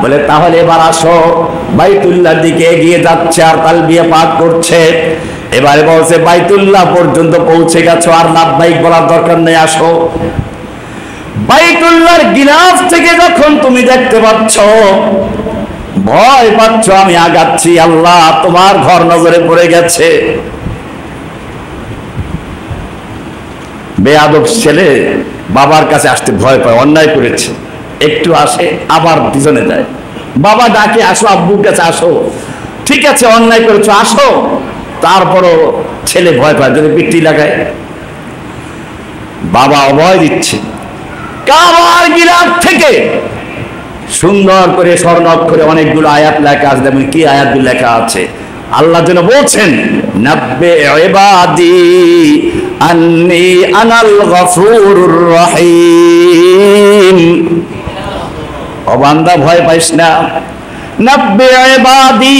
বলে তাহলে এবার আসো। বাইতুল্লাহর দিকে এগিয়ে যাচ্ছে আর তালবিয়া পাঠ করছে। এবারে বলছে বাইতুল্লাহ পর্যন্ত পৌঁছে গেছো, আর লাব্বাইক বলার দরকার নেই, আসো। বাইতুল্লাহর গিলাফ থেকে যখন তুমি দেখতে পাচ্ছ, ভয় পাচ্ছ আমি আগাচ্ছি, আল্লাহ তোমার ঘর নজরে পড়ে গেছে। বেয়াদব ছেলে বাবার কাছে আসতে ভয় পায়, অন্যায় করেছে, একটু আসে আবার পিছনে যায়। বাবা ডাকে আসো, আব্বুর কাছে আসো, ঠিক আছে অন্যায় করেছো আসো, তারপরও ছেলে ভয় পায়, যদি পিঠি লাগায়। বাবা অভয় দিচ্ছে। কাবার গিলাফ থেকে সুন্দর করে স্বর্ণ অক্ষরে অনেকগুলো আয়াত লেখা আছে। দেখুন কি আয়াতগুলো লেখা আছে। আল্লাহ যেন বলছেন, নাব্বে ইবাদি আন্নী আনাল গফুরুর রহিম। ও বান্দা ভয় পাইস না। নাব্বে ইবাদি,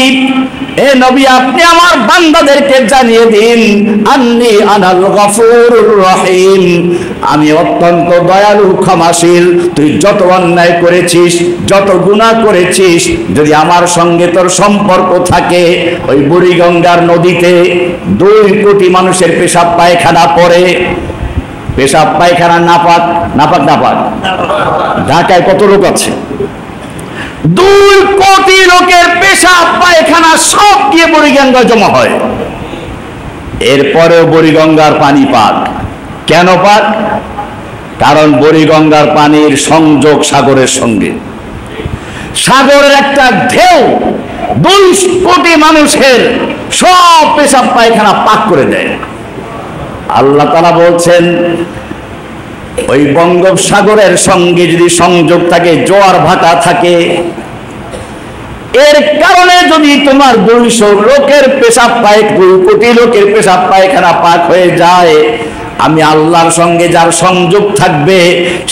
এ নবী আপনি আমার বান্দাদেরকে জানিয়ে দিন, আন্নী আনাল গফুরুর রহিম, আমি অত্যন্ত দয়ালু ক্ষমাশীল। তুই যত অন্যায় করেছিস, যত গুনাহ করেছিস, যদি আমার সঙ্গে তোর সম্পর্ক থাকে, ওই বুড়িগঙ্গার নদীতে 2 কোটি মানুষের পেশাব পায়খানা পড়ে। পেশাব পায়খানা নাপাক নাপাক নাপাক। ঢাকায় কত লোক আছে? 2 কোটি লোকের পেশাব পায়খানা সব গিয়ে বুড়িগঙ্গায় জমা হয়। এরপরেও বুড়িগঙ্গার পানি পাক। কেন পাক? কারণ বুড়িগঙ্গার পানির সংযোগ সাগরের সঙ্গে। সাগরের একটা ঢেউ 2 কোটি মানুষের সব পেশাব পায়খানা পাক করে দেয়। আল্লাহ তাআলা বলছেন, ওই বঙ্গোপসাগরের সঙ্গে যদি সংযোগ থাকে, জোয়ার ভাটা থাকে, এর কারণে যদি তোমার 200 লোকের পেশাব 2 কোটি লোকের পেশাব পায়খানা পাক হয়ে যায়, আমি আল্লাহর সঙ্গে যার সংযোগ থাকবে,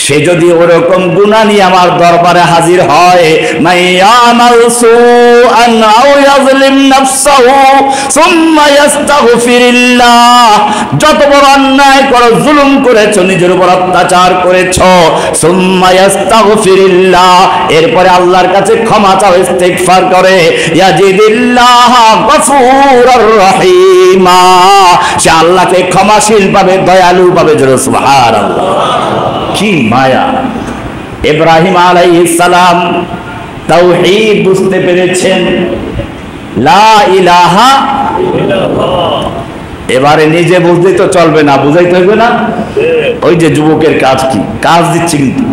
সে যদি ওরকম গুনাহ নিয়ে আমার দরবারে হাজির হয়, মাইয়ামাল সুআন আও ইয়াজলিম নাফসাহু সুম্মা ইস্তাগফিরিল্লাহ, যত বড় অন্যায় করো, জুলুম করেছো, নিজের উপর অত্যাচার করেছো, সুম্মা ইস্তাগফিরিল্লাহ, এরপরে আল্লাহর কাছে ক্ষমা চাও, ইস্তিগফার করে, ইয়াজিদিল্লাহ গফুরুর রহিমা, সে আল্লাহকে ক্ষমাশীল পাবে, দয়ালু পাবে। সুবহানাল্লাহ, কি মায়া! ইব্রাহিম আলাইহিস সালাম তাওহীদ বুঝতে পেরেছেন, লা ইলাহা ইল্লাল্লাহ। এবারে নিজে বুঝতে তো চলবে না, বুঝাইতে হবে না। ওই যে যুবকের কাজ, কি কাজ দিচ্ছে কিন্তু।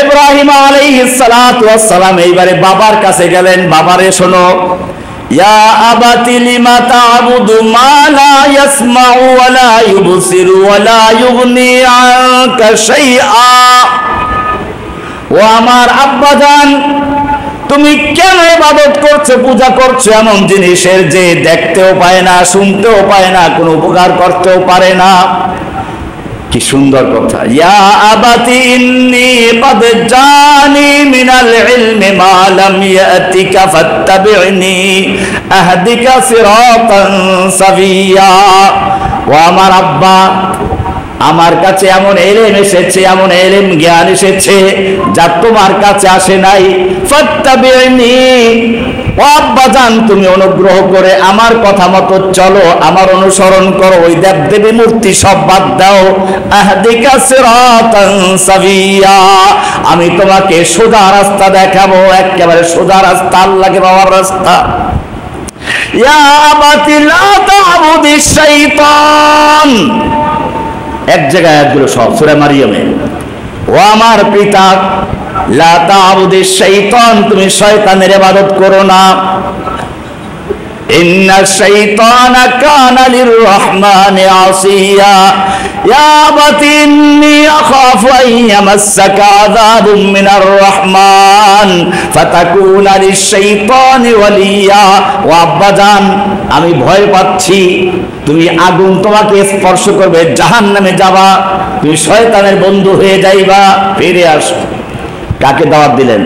ইব্রাহিম আলাইহিস সালাতু ওয়াস সালাম এইবারে বাবার কাছে গেলেন, বাবারে শোনো, ইয়া আবাতি লিমা তা'বুদু মা লা ইয়াসমাউ ওয়া লা ইউবসিরু ওয়া লা ইউগনি আনকা শাইআ। ও আমার আব্বাজান, তুমি কেন ইবাদত করছো, পূজা করছো এমন জিনিসের যে দেখতেও পায় না, শুনতেও পায় না, কোনো উপকার করতেও পারে না? কি সুন্দর কথা। ইয়া আবাতি ইন্নী ক্বাদ জানি মিনাল ইলমি মা লাম ইয়াতিকা ফাত্তাবি'নি আহদিকা সিরাতান সাবিয়্যা। ও আমার আব্বা, আমার কাছে এমন ইলম এসেছে, এমন ইলম জ্ঞান এসেছে যা তোমার কাছে আসে নাই। ফাত্তাবি'নি, ও আব্বাজান তুমি অনুগ্রহ করে আমার কথা মতো চলো, আমার অনুসরণ করো, ওই দেবদেবী মূর্তি সব বাদ দাও। আহদিকা সিরাতান সাবিয়্যা, আমি তোমাকে সোজা রাস্তা দেখাবো, একেবারে সোজা রাস্তা, আল্লাহকে পাওয়ার রাস্তা। ইয়া আবাতি লা তা'বুদিশ শাইতান, এক জায়গায় আয়াতগুলো সব সূরা মারিয়ামে। ও আমার পিতা, লা তা'বুদিশ শাইতান, তুমি শয়তানের ইবাদত করো না। ইন্না শাইতানা কানা লির-রহমানি আসিয়া। ইয়া আবাতি ইন্নী আখাফু আন ইয়ামাসসাকা আযাবুম মিনার রহমান ফাতাকুনা লিশ-শাইতানি ওয়ালিয়া। ও আব্বাজান, আমি ভয় পাচ্ছি তুমি আগুন তোমাকে স্পর্শ করবে, জাহান্নামে যাবা, তুমি শয়তানের বন্ধু হয়ে যাইবা, ফিরে আসো। কাকে দাওয়াত দিলেন?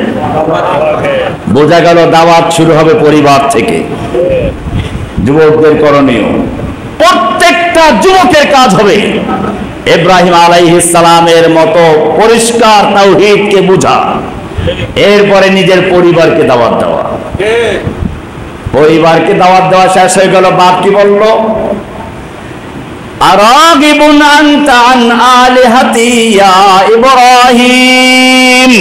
বোঝা গেল দাওয়াত শুরু হবে পরিবার থেকে। যুবকদের করণীয়, প্রত্যেকটা যুবকের কাজ হবে ইব্রাহিম আলাইহিস সালামের মতো পরিষ্কার তাওহীদকে বুঝা, এরপরে নিজের পরিবারকে দাওয়াত দেওয়া। পরিবারকে দাওয়াত দেওয়া শেষ হয়ে গেল, বাপ কি বলল? আরাগিবুন আনতা আন আলিহাতি ইয়া ইব্রাহিম,